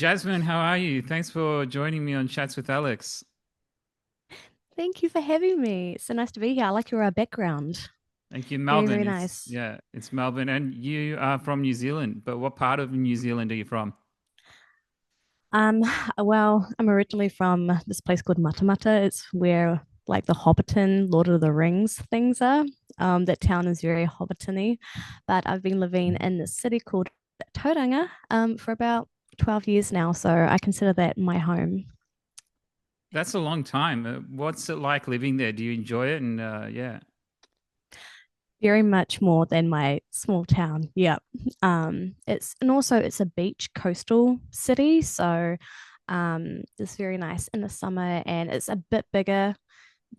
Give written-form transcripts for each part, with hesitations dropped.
Jasmine, how are you? Thanks for joining me on Chats with Alex. Thank you for having me. It's so nice to be here. I like your background. Thank you, Very, Melbourne. very It's nice. yeah, it's Melbourne, and you are from New Zealand. But what part of New Zealand are you from? Um, I'm originally from this place called Matamata. It's where like the Hobbiton, Lord of the Rings things are. That town is very Hobbitony, but I've been living in this city called Tauranga for about 12 years now, so I consider that my home. That's a long time. What's it like living there? Do you enjoy it? And yeah, Very much more than my small town. Yep. It's a beach coastal city, so it's very nice in the summer, and it's a bit bigger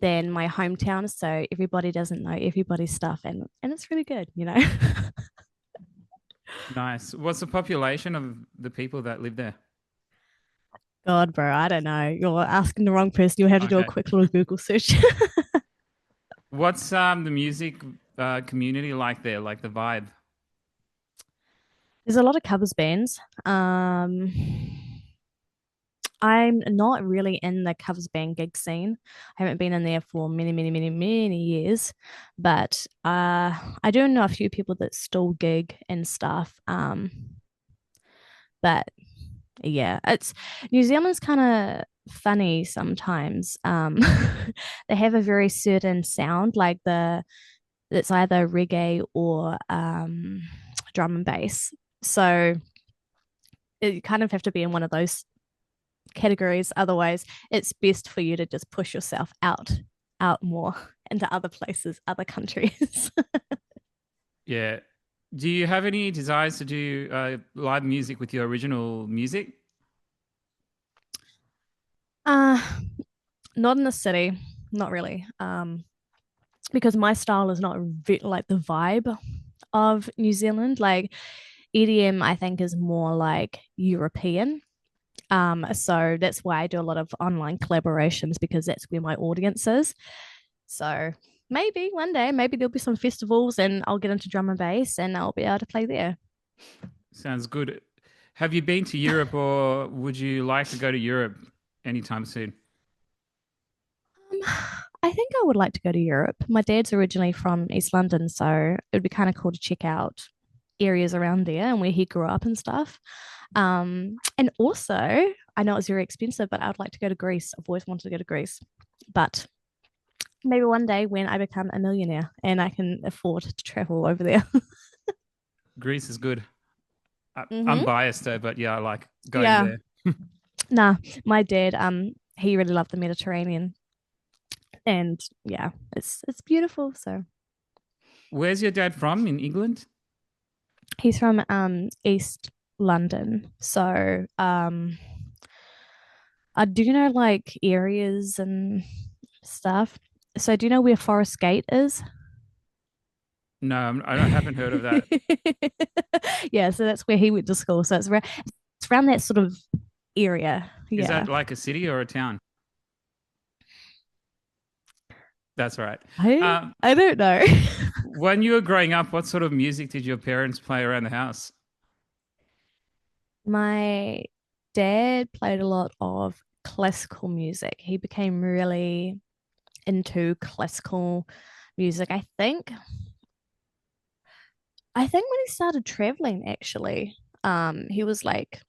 than my hometown, so everybody doesn't know everybody's stuff, and it's really good. nice. What's the population of the people that live there? God, bro, I don't know. You're asking the wrong person. You'll have to do a Okay. quick little Google search. What's the music community like there? Like the vibe? There's a lot of covers bands. I'm not really in the covers band gig scene. I haven't been in there for many, many, many, many years, but I do know a few people that still gig and stuff. But yeah, it's New Zealand's kind of funny sometimes. They have a very certain sound, like the it's either reggae or drum and bass. So you kind of have to be in one of those categories. Otherwise, it's best for you to just push yourself out more into other places, other countries. Yeah. Do you have any desires to do live music with your original music? uh Not in the city, not really. Because my style is not like the vibe of New Zealand. Like EDM, I think is more like European. So that's why I do a lot of online collaborations because that's where my audience is. So maybe one day, maybe there'll be some festivals and I'll get into drum and bass and I'll be able to play there. Sounds good. Have you been to Europe or would you like to go to Europe anytime soon? I think I would like to go to Europe. My dad's originally from East London, so it would be kind of cool to check out areas around there and where he grew up and stuff. And also, I know it's very expensive, but I would like to go to Greece. I've always wanted to go to Greece, but maybe one day when I become a millionaire and I can afford to travel over there. Greece is good. I'm Mm-hmm. biased though, but yeah, I like going Yeah. there. Nah, my dad, he really loved the Mediterranean, and yeah, it's beautiful. So Where's your dad from in England? he's from East London. So do you know like areas and stuff? So do you know where Forest Gate is? No, I haven't heard of that. Yeah, so that's where he went to school. So it's around that sort of area. Is Yeah. that like a city or a town? That's right. I Um, I don't know. when you were growing up, what sort of music did your parents play around the house? My dad played a lot of classical music. He became really into classical music. I think when he started traveling, actually, he was like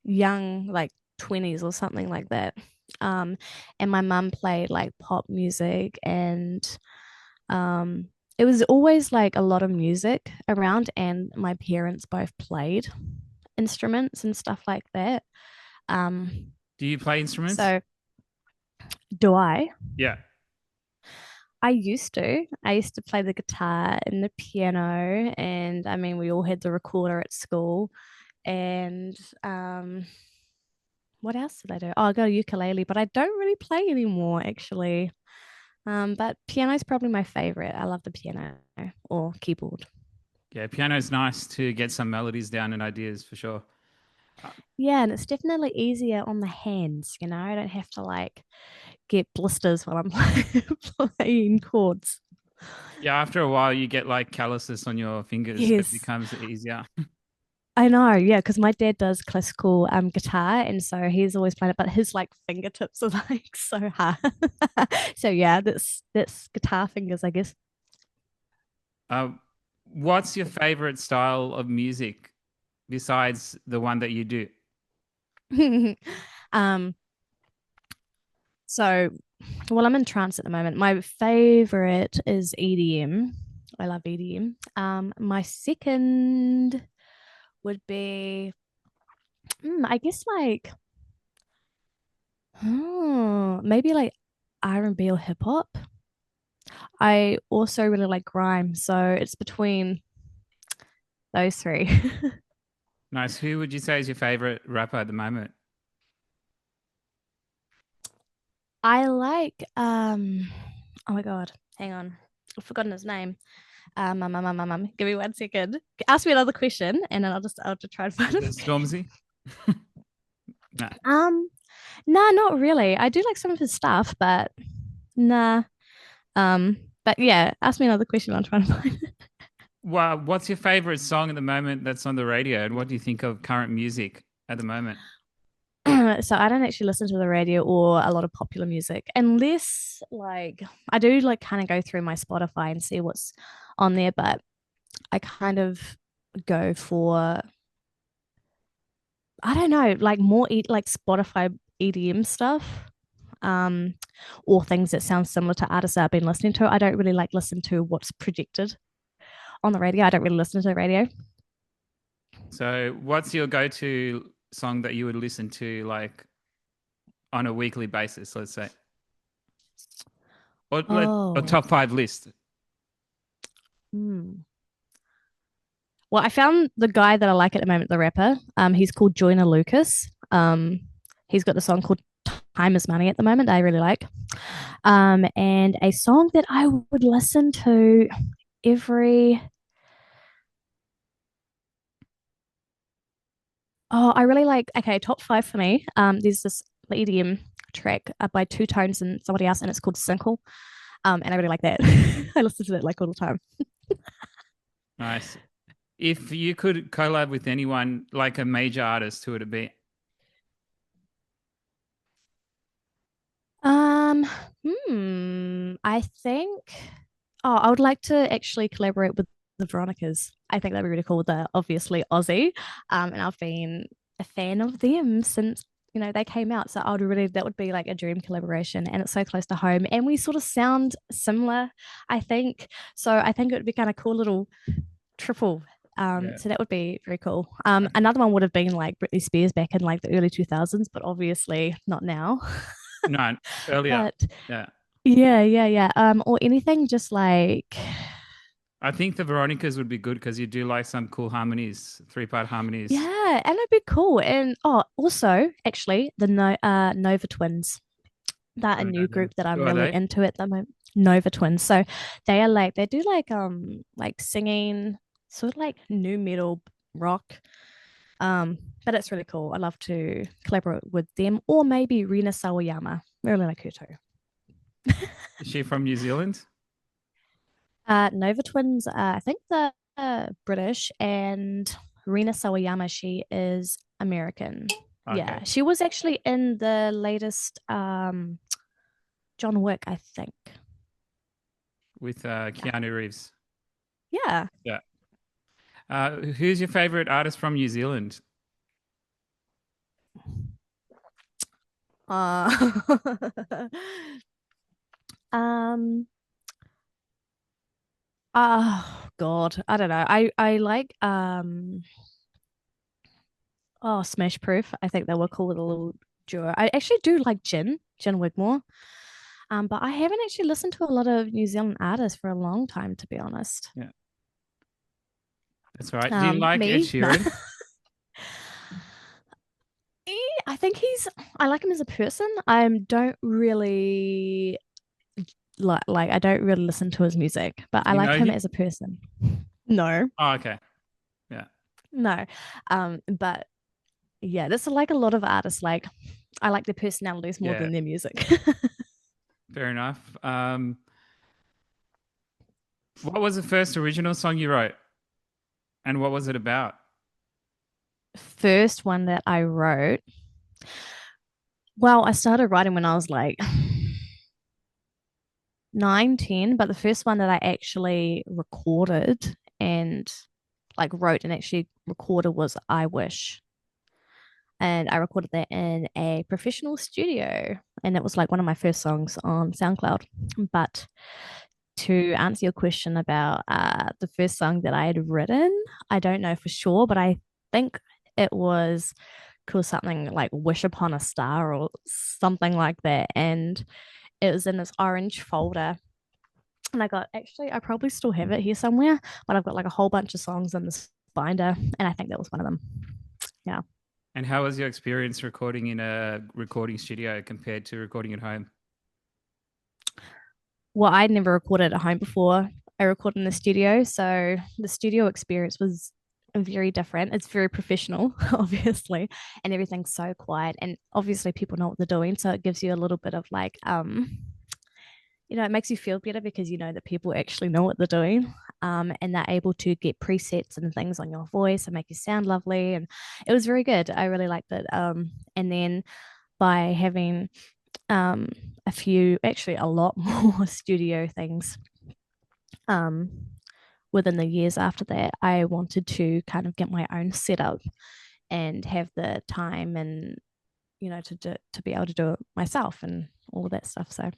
young, like 20s or something like that. Um, and my mum played like pop music, and um, it was always like a lot of music around, and my parents both played instruments and stuff like that. Um, Do you play instruments? so do I? Yeah. I used to. I used to play the guitar and the piano, and I mean, we all had the recorder at school. And what else did I do? Oh, I got a ukulele, but I don't really play anymore, actually. But piano is probably my favorite. I love the piano or keyboard. Yeah, piano's nice to get some melodies down and ideas for sure. Uh, Yeah, and it's definitely easier on the hands. I don't have to like get blisters while I'm playing chords. yeah, after a while you get like calluses on your fingers. It Yes. becomes easier. I know, yeah, because my dad does classical guitar, and so he's always playing it, but his like fingertips are like so hard. So yeah, that's guitar fingers, I guess. Uh, what's your favorite style of music besides the one that you do? um, so well, I'm in trance at the moment. My favorite is EDM. I love EDM. My second would be, I guess like, maybe like R&B or hip hop. I also really like grime, so it's between those three. Nice. Who would you say is your favorite rapper at the moment? I like oh my god, hang on. I've forgotten his name. Give me 1 second. Ask me another question and then I'll just try and find Is his it Stormzy? Nah. name. Nah, not really. I do like some of his stuff, but nah. But yeah, ask me another question. I'm trying to find Well, what's your favorite song at the moment that's on the radio, and what do you think of current music at the moment? it. So I don't actually listen to the radio or a lot of popular music unless like I do like kind of go through my Spotify and see what's on there, but I kind of go for I don't know, like like Spotify EDM stuff. Um, or things that sound similar to artists that I've been listening to. I don't really like listen to what's projected on the radio. I don't really listen to the radio. So, what's your go-to song that you would listen to like on a weekly basis, let's say? Or let a Oh, top five list. hmm. Well, I found the guy that I like at the moment, the rapper. He's called Joyner Lucas. He's got the song called "Time Is Money" at the moment. I really like. And a song that I would listen to every. Oh, I really like. Okay, top five for me. There's this EDM track by Two Tones and somebody else, and it's called Single. And I really like that. I listen to that like all the time. Nice. If you could collab with anyone, like a major artist, who would it be? Um, I think. Oh, I would like to actually collaborate with the Veronicas. I think that'd be really cool. They're obviously Aussie, and I've been a fan of them since they came out. So I would really that would be like a dream collaboration, and it's so close to home, and we sort of sound similar. I think so. I think it would be kind of cool little triple. Yeah. So that would be very cool. Another one would have been like Britney Spears back in like the early 2000s, but obviously not now. No, earlier. But Yeah. yeah, yeah, yeah. Or anything just like I think the Veronicas would be good because you do like some cool harmonies, three-part harmonies. yeah, and it'd be cool. And oh, also actually the Nova Twins. They're a Don't new know them. group that I'm Who are really they? into at the moment. Nova Twins. So they do like singing, sort of like new metal rock. But it's really cool. I love to collaborate with them, or maybe Rina Sawayama. I really like her too. Is she from New Zealand? Nova Twins, I think they're British, and Rina Sawayama, she is American. Okay. Yeah, she was actually in the latest John Wick, I think. With Yeah. Keanu Reeves. Yeah. Yeah. Who's your favorite artist from New Zealand? Uh, um. Oh God, I don't know. I like Smash Proof. I think they were cool with a little duo. I actually do like Jin Wigmore. But I haven't actually listened to a lot of New Zealand artists for a long time, to be honest. Yeah, that's right. Do you like Ed Me, no. Sheeran? I think I like him as a person. I don't really like I don't really listen to his music, but Do I you like know him him? as a person. No, Oh, okay. Yeah, no. But yeah, there's like a lot of artists like I like their personalities more yeah. than their music. Fair enough. What was the first original song you wrote, and what was it about? first one that I wrote, well, I started writing when I was like 9, 10, but the first one that I actually recorded and like wrote and actually recorded was I Wish. And I recorded that in a professional studio. And it was like one of my first songs on SoundCloud. But to answer your question about the first song that I had written, I don't know for sure, but I think it was called something like Wish Upon a Star or something like that. And it was in this orange folder. And I got actually, I probably still have it here somewhere, but I've got like a whole bunch of songs in this binder. And I think that was one of them. Yeah. And how was your experience recording in a recording studio compared to recording at home? Well, I'd never recorded at home before. I recorded in the studio. So the studio experience was very different. It's very professional, obviously, and everything's so quiet. And obviously, people know what they're doing. So it gives you a little bit of like, it makes you feel better because you know that people actually know what they're doing. And they're able to get presets and things on your voice and make you sound lovely. And it was very good. I really liked it. And then by having um, a few, actually a lot more studio things um, within the years after that, I wanted to kind of get my own setup and have the time and to be able to do it myself and all of that stuff. So it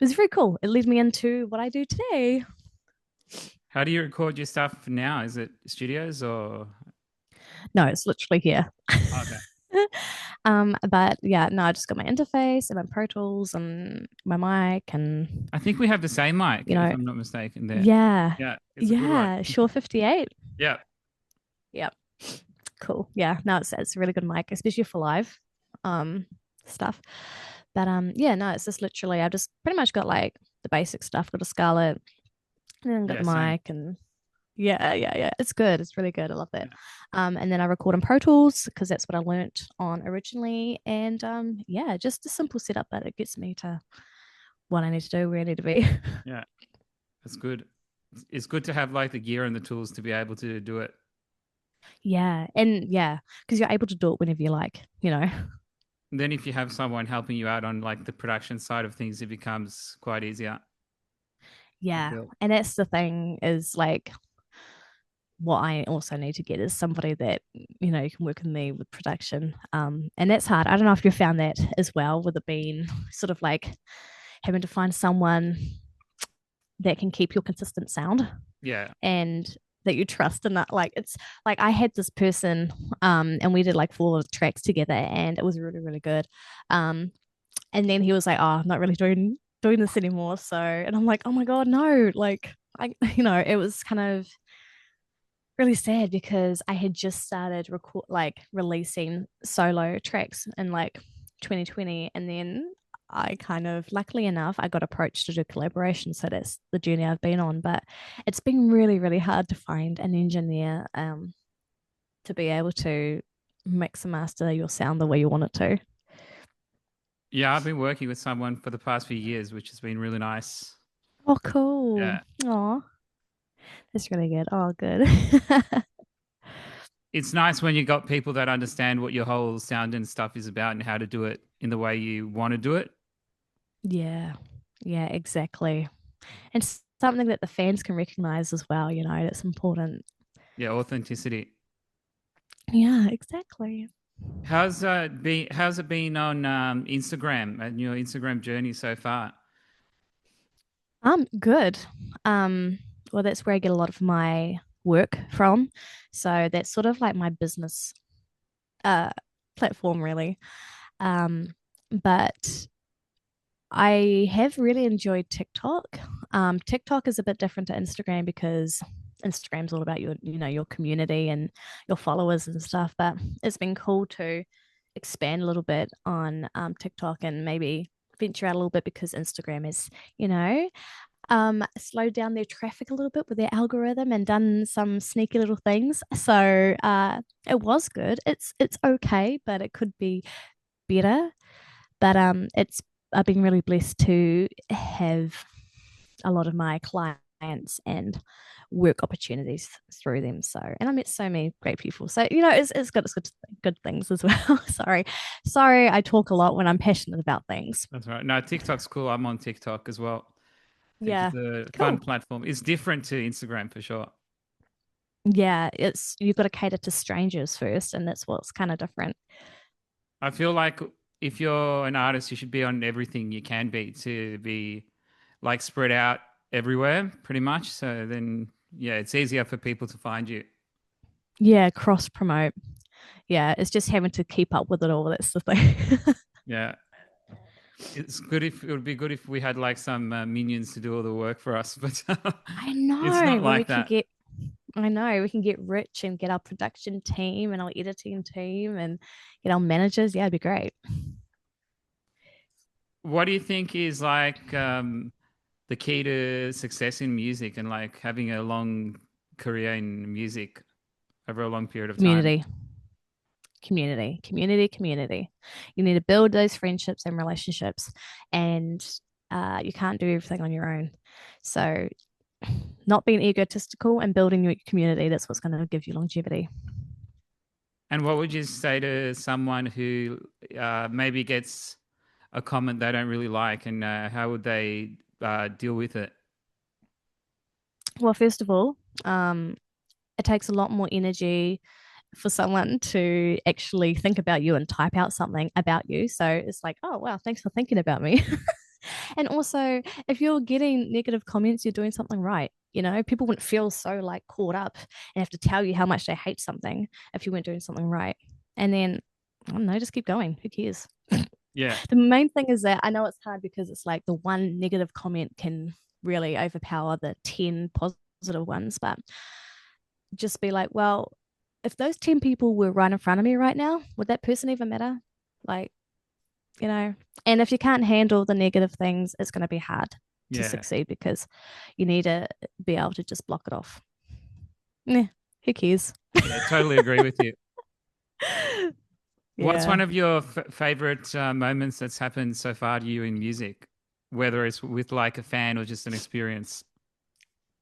was very cool. It led me into what I do today. How do you record your stuff now? Is it studios or? No, it's literally here. Okay. But yeah, no, I just got my interface and my Pro Tools and my mic and I think we have the same mic, you if know, I'm not mistaken. There. yeah, Yeah, it's a good one. yeah, Shure 58. Yeah. Yep. Cool. Yeah. No, it's a really good mic, especially for live um stuff. But yeah, no, it's just literally I've just pretty much got like the basic stuff, got a Scarlett, and then got Yeah, the same. mic and yeah, yeah, yeah. It's good. It's really good. I love it. Yeah. And then I record in Pro Tools because that's what I learnt on originally. And yeah, just a simple setup, but it gets me to what I need to do, where I need to be. Yeah, that's good. It's good to have like the gear and the tools to be able to do it. Yeah. And yeah, because you're able to do it whenever you like, you know. And then if you have someone helping you out on like the production side of things, it becomes quite easier. I Yeah. feel. And that's the thing is like what I also need to get is somebody that can work with me with production. And that's hard. I don't know if you found that as well, with it being sort of like having to find someone that can keep your consistent sound Yeah. and that you trust and that like it's like I had this person and we did like 4 tracks together and it was really really good. And then he was like, oh, I'm not really doing this anymore. So and I'm like, oh my god, no, like I it was kind of really sad because I had just started releasing solo tracks in like 2020, and then I kind of, luckily enough, I got approached to do collaboration. So that's the journey I've been on. But it's been really, really hard to find an engineer to be able to mix and master your sound the way you want it to. Yeah, I've been working with someone for the past few years, which has been really nice. Oh, cool. Yeah. Oh, that's really good. Oh, good. It's nice when you got people that understand what your whole sound and stuff is about and how to do it in the way you want to do it. Yeah. Yeah, exactly. And something that the fans can recognize as well, that's important. Yeah, authenticity. Yeah, exactly. How's it been on Instagram and your Instagram journey so far? Good. Um, well, that's where I get a lot of my work from. So that's sort of like my business uh platform really. Um, but I have really enjoyed TikTok. TikTok is a bit different to Instagram because Instagram's all about your community and your followers and stuff. But it's been cool to expand a little bit on TikTok and maybe venture out a little bit because Instagram is, slowed down their traffic a little bit with their algorithm and done some sneaky little things. So it was good. It's okay, but it could be better. But it's I've been really blessed to have a lot of my clients clients and work opportunities through them. So, and I met so many great people. So, it's good things as well. Sorry, I talk a lot when I'm passionate about things. That's right. No, TikTok's cool. I'm on TikTok as well. I think Yeah, it's a fun cool. platform. It's different to Instagram for sure. Yeah, it's you've got to cater to strangers first, and that's what's kind of different. I feel like if you're an artist, you should be on everything you can be to be like spread out everywhere pretty much. So then, yeah, it's easier for people to find you. Yeah, cross promote. Yeah, it's just having to keep up with it all. That's the thing. Yeah. It's good if it would be good if we had like some minions to do all the work for us, but I it's know not when we like can that. get I know we can get rich and get our production team and our editing team and get our managers. Yeah, it'd be great. What do you think is like the key to success in music and like having a long career in music over a long period of time? Community, community. You need to build those friendships and relationships, and you can't do everything on your own. So, not being egotistical and building your community, that's what's going to give you longevity. And what would you say to someone who maybe gets a comment they don't really like, and how would they deal with it? Well, first of all, it takes a lot more energy for someone to actually think about you and type out something about you. So it's like, oh, wow, thanks for thinking about me. And also, if you're getting negative comments, you're doing something right. People wouldn't feel so like caught up and have to tell you how much they hate something if you weren't doing something right. And then, I don't know, just keep going. Who cares? Yeah, The main thing is that I know it's hard because it's like the one negative comment can really overpower the 10 positive ones, but just be like, well, if those 10 people were right in front of me right now, would that person even matter? Like, you know, and if you can't handle the negative things, it's going to be hard to yeah, succeed because you need to be able to just block it off. Yeah, who cares? yeah, totally agree with you. What's Yeah. one of your favorite moments that's happened so far to you in music, whether it's with like a fan or just an experience?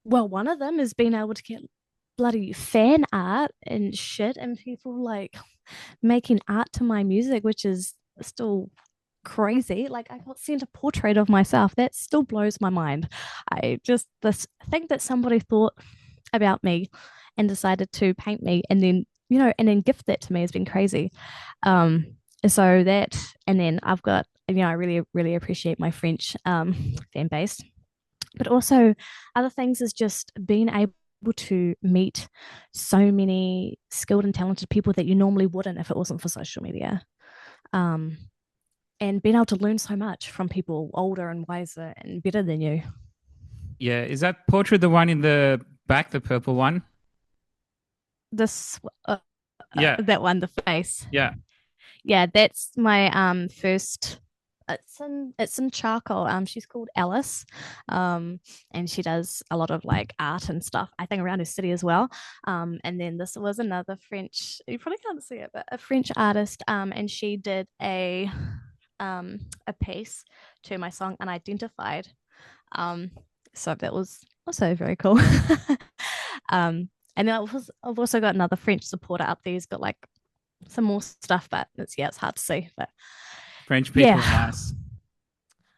Well, one of them is being able to get bloody fan art and shit, and people like making art to my music, which is still crazy. Like I got sent a portrait of myself. That still blows my mind. I just this think that somebody thought about me and decided to paint me and then gift that to me has been crazy. Um so that and then I've got I really, really appreciate my French fan base. But also other things is just being able to meet so many skilled and talented people that you normally wouldn't if it wasn't for social media. Um, and being able to learn so much from people older and wiser and better than you. Yeah, is that portrait the one in the back, the purple one? This Yeah, that one, the face. yeah. Yeah, that's my first. It's in charcoal. She's called Alice, and she does a lot of like art and stuff. I think around her city as well. And then this was another French. You probably can't see it, but a French artist. And she did a piece to my song Unidentified. Um, so that was also very cool. And then I've also got another French supporter up there who's got like some more stuff, but it's hard to see. But French people are yeah, nice,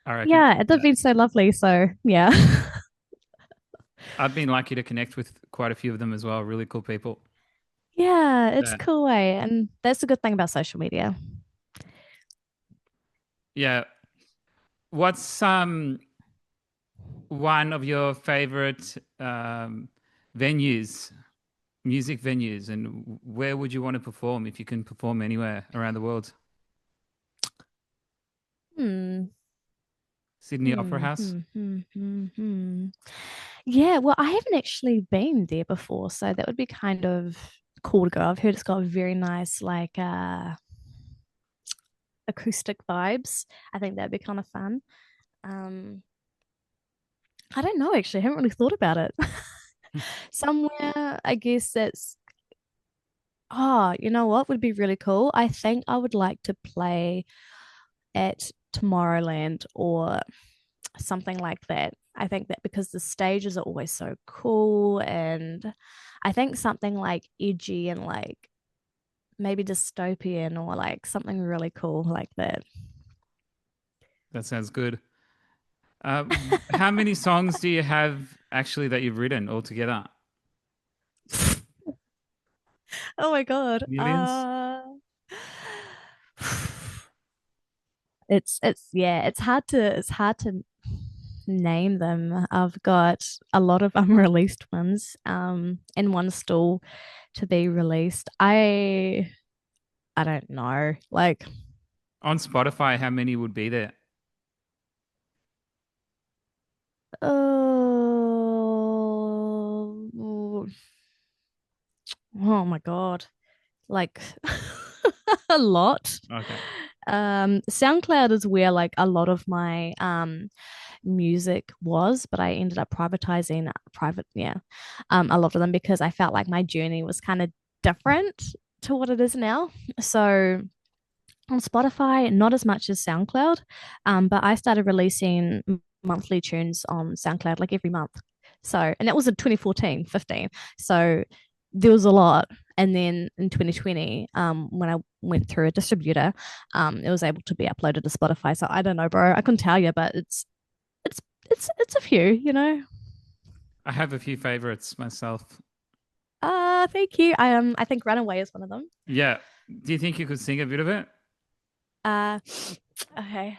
I reckon. yeah, they've Yeah. been so lovely. So yeah, I've been lucky to connect with quite a few of them as well. Really cool people. yeah, it's Yeah. cool way, and that's the good thing about social media. Yeah. What's one of your favorite venues, music venues, and where would you want to perform if you can perform anywhere around the world? Hmm. Sydney Opera Hmm. House? Hmm. Hmm. Hmm. Hmm. Yeah, well, I haven't actually been there before, so that would be kind of cool to go. I've heard it's got very nice, like acoustic vibes. I think that'd be kind of fun. Um, I don't know, actually. I haven't really thought about it. Somewhere, I guess that's, oh, you know what would be really cool? I think I would like to play at Tomorrowland or something like that. I think that because the stages are always so cool, and I think something like edgy and like maybe dystopian or like something really cool like that. That sounds good. Uh, how many songs do you have actually that you've written altogether? Oh my god. Millions? It's yeah, it's hard to name them. I've got a lot of unreleased ones, and one still to be released. I don't know. Like, On Spotify, how many would be there? oh, oh my God. Like a lot. Okay. SoundCloud is where like a lot of my music was, but I ended up privatizing yeah, a lot of them because I felt like my journey was kind of different to what it is now. So on Spotify, not as much as SoundCloud, but I started releasing monthly tunes on SoundCloud like every month. So, and that was in 2014, 15. So there was a lot. And then in 2020, when I went through a distributor, it was able to be uploaded to Spotify. So I don't know, bro. I couldn't tell you, but it's it's a few, you know. I have a few favorites myself. Thank you. I think Runaway is one of them. Yeah. Do you think you could sing a bit of it? Uh okay.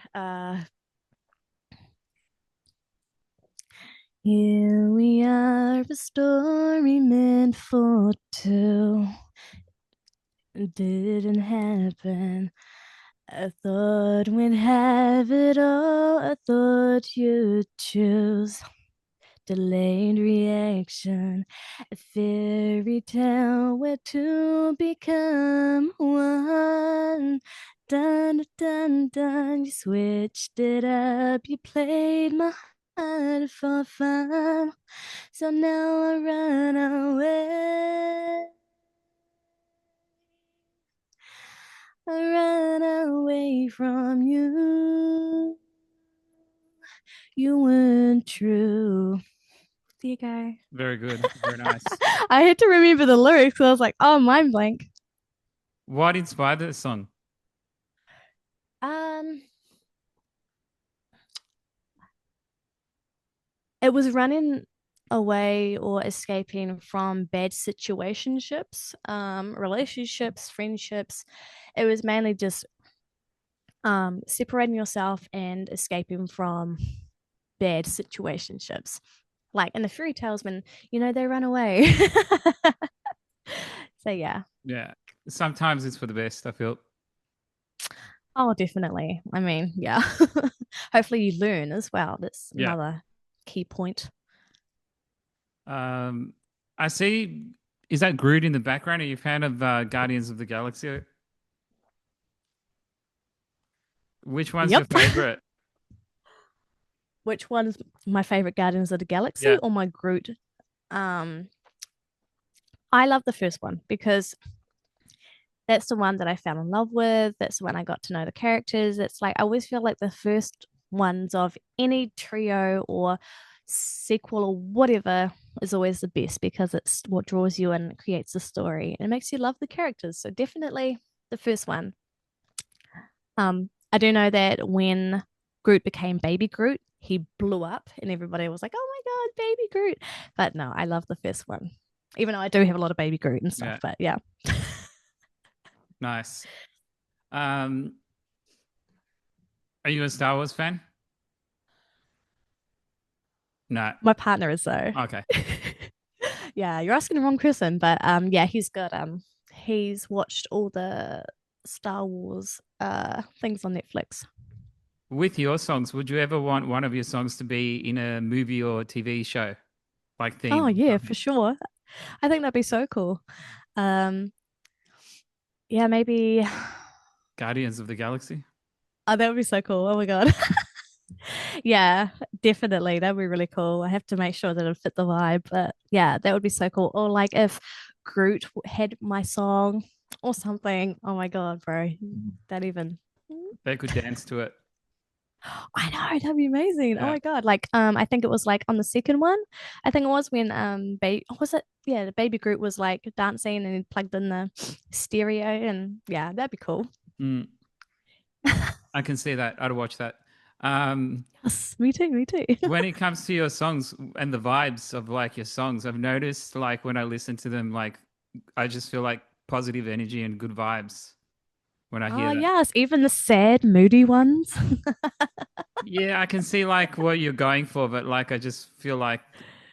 Here we are, a story meant for two. It didn't happen. I thought we'd have it all. I thought you'd choose delayed reaction, a fairy tale where two become one. Dun dun dun, you switched it up, you played my heart for fun. So now I run away. I run away from you. You weren't true. There you go. Very good. Very nice. I had to remember the lyrics. So I was like, oh, mind blank. What inspired this song? Um, it was running away or escaping from bad situationships, relationships, friendships. It was mainly just separating yourself and escaping from bad situationships. Like in the fairy tales when, they run away. So yeah. Yeah. Sometimes it's for the best, I feel. Oh, definitely. I mean, yeah. Hopefully you learn as well. That's Yeah. another key point. Um, I see. Is that Groot in the background? Are you a fan of Guardians of the Galaxy? Which one's your Yep. favorite? Which one's my favorite Guardians of the Galaxy Yeah. or my Groot? Um, I love the first one because that's the one that I fell in love with. That's the one I got to know the characters. It's like I always feel like the first ones of any trio or sequel or whatever is always the best because it's what draws you and creates the story and it makes you love the characters. So definitely the first one. I do know that when Groot became Baby Groot, he blew up and everybody was like, "Oh my God, Baby Groot!" But no, I love the first one, even though I do have a lot of Baby Groot and stuff. Yeah. But yeah, Nice. Um, are you a Star Wars fan? No. my partner is so. Okay. Yeah, you're asking the wrong person, but yeah, he's watched all the Star Wars things on Netflix. With your songs, would you ever want one of your songs to be in a movie or TV show, like Oh theme or yeah, for something? sure. I think that'd be so cool. Um, yeah, maybe. Guardians of the Galaxy? Oh, that would be so cool. Oh my God. Yeah, definitely. That'd be really cool. I have to make sure that it fit the vibe. But yeah, that would be so cool. Or like if Groot had my song or something. Oh my God, bro. That even. They could dance to it. I know, that'd be amazing. Oh Yeah. my God. Like, I think it was like on the second one. I think it was when baby was it? Yeah, the baby group was like dancing and he plugged in the stereo and yeah, that'd be cool. Mm, I can see that. I'd watch that. Um, Yes, me too, me too. when it comes to your songs and the vibes of like your songs, I've noticed like when I listen to them, like I just feel like positive energy and good vibes when I Oh hear that. yes, even the sad, moody ones. Yeah, I can see like what you're going for, but like I just feel like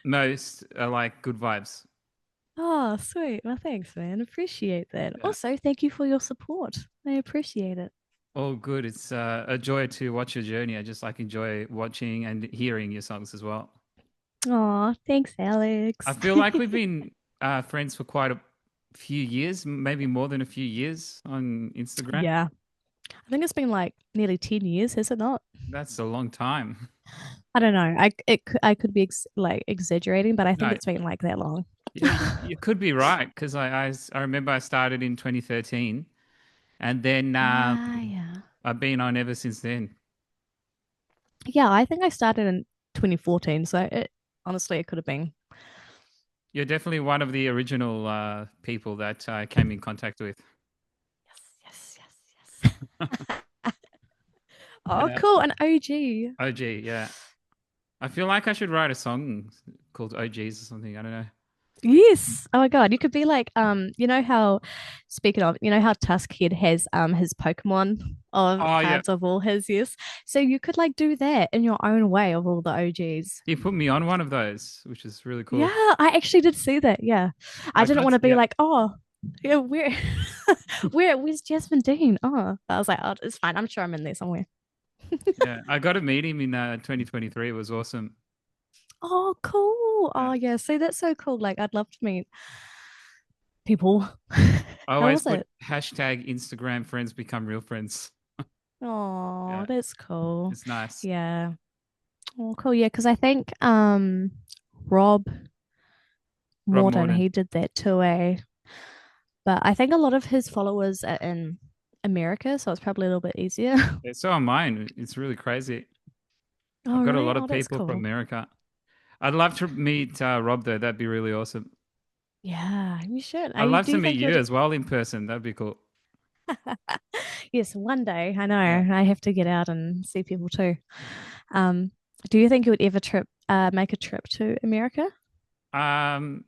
most are like good vibes. Oh, sweet. Well, thanks, man. Appreciate that. Yeah. Also, thank you for your support. I appreciate it. All good. It's a joy to watch your journey. I just like enjoy watching and hearing your songs as well. Oh, thanks, I Alex. feel like we've been friends for quite a few years, maybe more than a few years on Instagram. Yeah, I think it's been like nearly 10 years, has it not? That's a long time. I don't know. I could be like exaggerating, but I think No, it's been like that long. yeah, you could be right because I remember I started in 2013 and then Ah, yeah. I've been on ever since then. Yeah, I think I started in 2014, so it honestly it could have been. You're definitely one of the original people that I came in contact with. Yes, yes, yes, yes. Oh, Yeah. cool. An OG. OG, yeah. I feel like I should write a song called OGs or something. I don't know. Yes. Oh my God. You could be like, you know how, speaking of, you know how Tuskhead has his Pokemon of Oh, yeah. cards of all his, yes. So you could like do that in your own way of all the OGs. He put me on one of those, which is really Yeah, cool. I actually did see that. Yeah. I I didn't got, want to be yeah, like, oh, yeah, where where's Jasmine Dean? Oh, I was like, oh, it's fine. I'm sure I'm in there somewhere. yeah. I got to meet him in 2023. It was awesome. Oh, cool. Yeah. Oh yeah. See, that's so cool. Like I'd love to meet people. I How always was put it? hashtag Instagram friends become real friends. Oh, Yeah, that's cool. it's nice. Yeah. Oh, cool. Yeah, because I think Rob Rob Morden, Morton. he did that too, eh? But I think a lot of his followers are in America, so it's probably a little bit easier. Yeah, so are mine. It's really crazy. I've Oh, got a really? lot Oh, of that's people from cool. America. I'd love to meet Rob though. That'd be really awesome. Yeah, you should. I'd love Do to you meet think you you'd as well in person. That'd be cool. Yes, one day. I know. Yeah. I have to get out and see people too. Um, do you think you would ever make a trip to America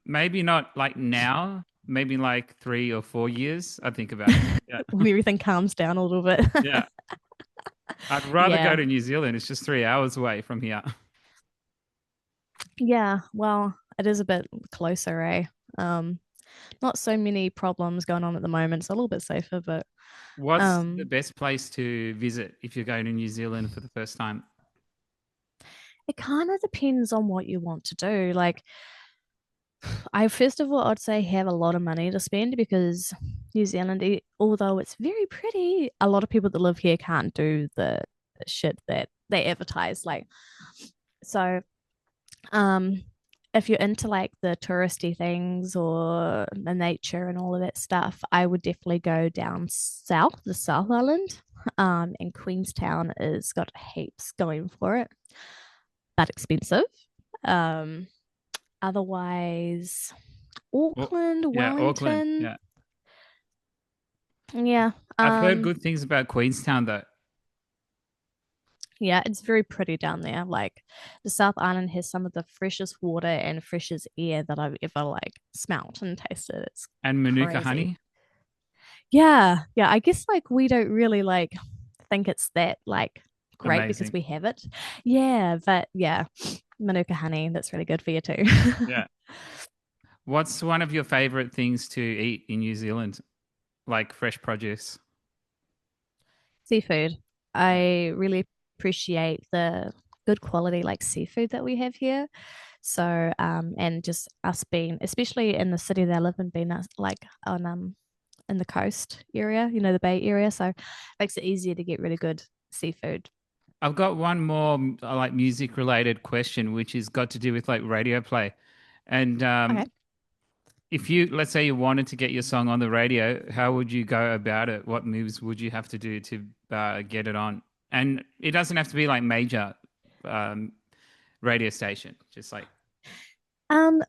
Maybe not like now. Maybe like 3 or 4 years. I think about it. Yeah. when everything calms down a little bit? Yeah. I'd rather go Yeah. to New Zealand. It's just 3 hours away from here. Yeah. Well, it is a bit closer, eh? Um, not so many problems going on at the moment. It's a little bit safer, but What's the um, best place to visit if you're going to New Zealand for the first time? it kind of depends on what you want to do. Like, I first of all, I'd say have a lot of money to spend because New Zealand, although it's very pretty, a lot of people that live here can't do the shit that they advertise. Like, so, um, if you're into like the touristy things or the nature and all of that stuff, I would definitely go down south, the South Island. And Queenstown is got heaps going for it, but expensive. Um, Otherwise, Well, Auckland, yeah, Auckland. Wellington. Yeah. Yeah. I've heard good things about Queenstown though. Yeah, it's very pretty down there. Like the South Island has some of the freshest water and freshest air that I've ever like smelt and tasted. It's And Manuka crazy. honey. Yeah. Yeah. I guess like we don't really like think it's that like great because Amazing. we have it. Yeah, but yeah, Manuka honey, that's really good for you too. Yeah. What's one of your favorite things to eat in New Zealand? Like fresh produce. Seafood. Yeah. I really appreciate the good quality like seafood that we have here. So and just us being especially in the city that I live in being like on in the coast area, you know, the Bay Area. So it makes it easier to get really good seafood. I've got one more like music related question, which is got to do with like radio play. And Okay. if you, let's say you wanted to get your song on the radio, how would you go about it? What moves would you have to do to get it on? And it doesn't have to be like major um, radio station. Just like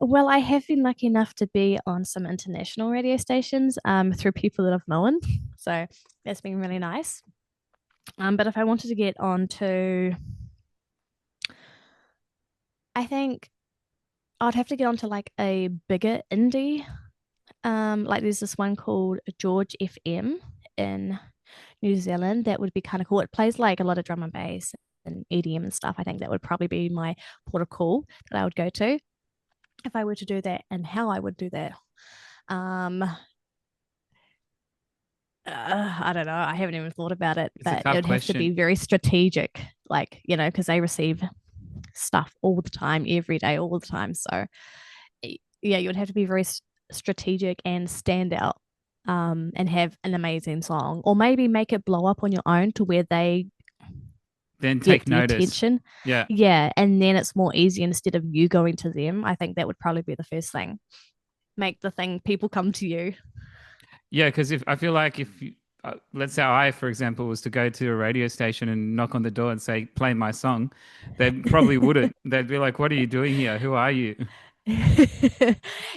Well, I have been lucky enough to be on some international radio stations through people that I've known. So that's been really nice. But if I wanted to get on to, I think I'd have to get onto like a bigger indie. Like there's this one called George FM in New Zealand that would be kind of cool. It plays like a lot of drum and bass and EDM and stuff. I think that would probably be my port of call that I would go to if I were to do that and how I would do that. Um, I don't know. I haven't even thought about it, it's a but it tough would have to be question. very strategic, like, because they receive stuff all the time, every day, all the time. So, yeah, you would have to be very strategic and stand out and have an amazing song, or maybe make it blow up on your own to where they Then get take the notice. attention. Yeah. Yeah, and then it's more easy instead of you going to them. I think that would probably be the first thing. Make the thing people come to you. Yeah, because if I feel like if you, let's say I, for example, was to go to a radio station and knock on the door and say, play my song, they probably wouldn't. They'd be like, what are you doing here? Who are you?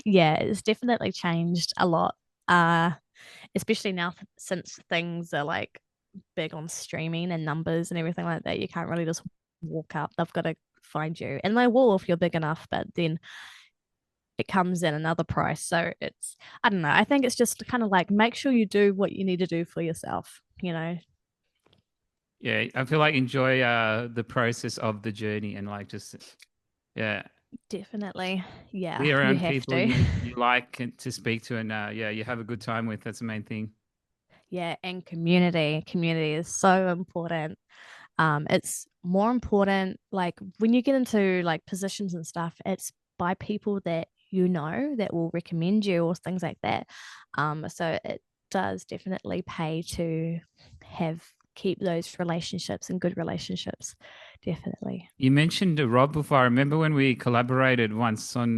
Yeah, it's definitely changed a lot. Uh, Especially now since things are like big on streaming and numbers and everything like that. You can't really just walk up. They've got to find you. And they will if you're big enough, but then it comes in another price. So it's, I don't know. I think it's just kind of like make sure you do what you need to do for yourself. Yeah, I feel like enjoy the process of the journey and like just, yeah, Definitely. Yeah, be you around have people to. you like and to speak to and yeah, you have a good time with. That's the main thing. Yeah, and community. Community is so important. It's more important like when you get into like positions and stuff, it's by people that you know that will recommend you or things like that. So it does definitely pay to have keep those relationships and good relationships. Definitely. You mentioned Rob before. I remember when we collaborated once on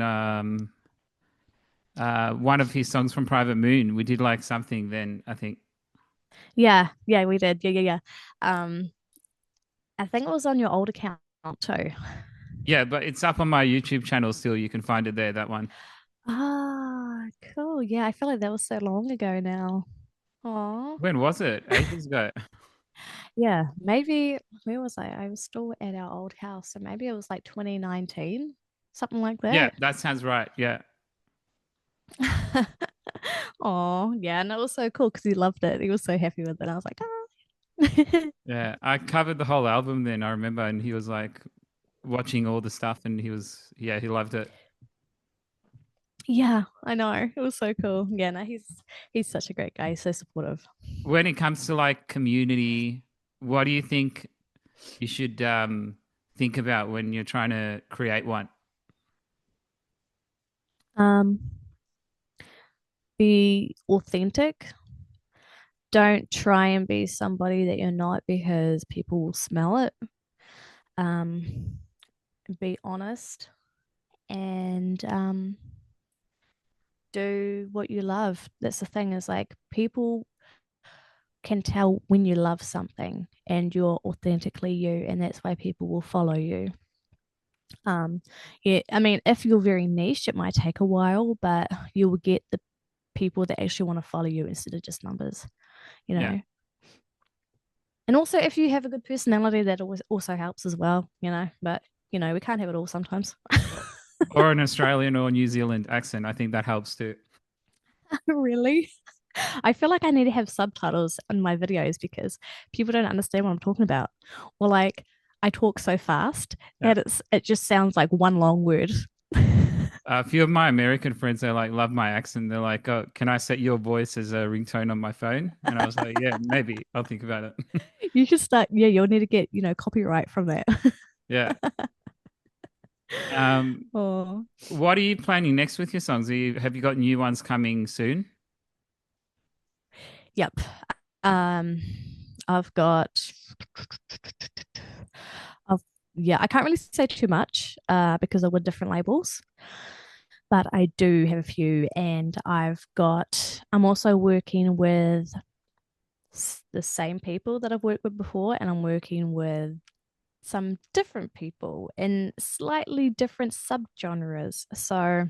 one of his songs from Private Moon. We did like something then, I think. Yeah, yeah, we did. Yeah, yeah, yeah. Um, I think it was on your old account too. Yeah, but it's up on my YouTube channel still. You can find it there, that one. Ah, cool. Yeah, I feel like that was so long ago now. Oh. When was it? Ages ago. Yeah, maybe where was I? I was still at our old house, so maybe it was like 2019, something like Yeah, that. that sounds right. Yeah. Oh, yeah, and it was so cool because he loved it. He was so happy with it. I was like, ah. Yeah. I covered the whole album then, I remember, and he was like watching all the stuff and yeah, he loved it. Yeah, I know. It was so cool. Yeah, no, he's such a great guy. He's so supportive. When it comes to like community, what do you think you should think about when you're trying to create one? Um, be authentic. Don't try and be somebody that you're not because people will smell it. Um, be honest and do what you love. That's the thing is like people can tell when you love something and you're authentically you, and that's why people will follow you. Um, yeah, I mean, if you're very niche, it might take a while, but you will get the people that actually want to follow you instead of just numbers, you Yeah. know. And also, if you have a good personality, that always also helps as well. But we can't have it all sometimes. Or an Australian or New Zealand accent. I think that helps too. Really? I feel like I need to have subtitles in my videos because people don't understand what I'm talking about. Or like I talk so fast Yeah. that it just sounds like one long word. A few of my American friends, they like love my accent. They're like, "Oh, can I set your voice as a ringtone on my phone?" And I was like, "Yeah, maybe. I'll think about it." You should start, yeah, you'll need to get copyright from that. Yeah. Um, Oh. what are you planning next with your songs? Have you got new ones coming soon? Yep. Um I've got I've yeah, I can't really say too much because I'm with different labels, but I do have a few and I'm also working with the same people that I've worked with before, and I'm working with some different people in slightly different subgenres. So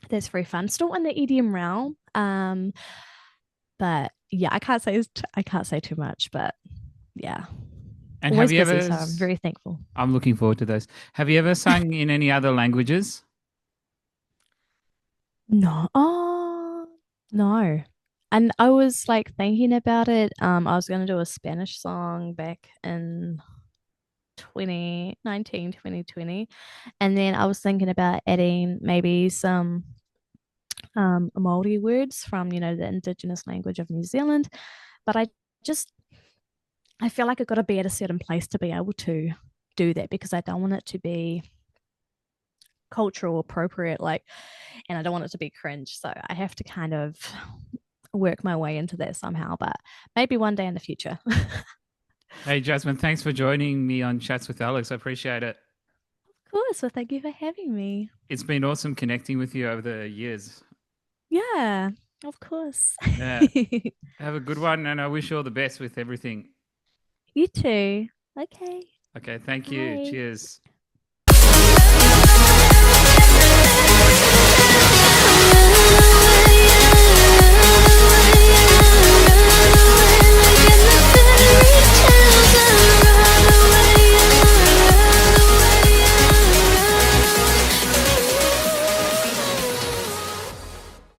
that's very fun. Still in the EDM realm. But yeah, I can't say too much, but yeah. And have Always you busy, ever? so I'm very thankful. I'm looking forward to those. Have you ever sung in any other languages? No. Oh, no. And I was like thinking about it. I was gonna do a Spanish song back in 2019, 2020. And then I was thinking about adding maybe some Maori words from, the indigenous language of New Zealand. But just I feel like I've got to be at a certain place to be able to do that because I don't want it to be cultural appropriate, like, and I don't want it to be cringe. So I have to kind of work my way into that somehow, but maybe one day in the future. Of Hey, Jasmine, thanks for joining me on Chats with Alex. I appreciate it. course. Well, thank you for having me. It's been awesome connecting with you over the years. Yeah, of course. Yeah. Have a good one, and I wish you all the best with everything. You too. Okay. Okay, thank you. Bye. Cheers.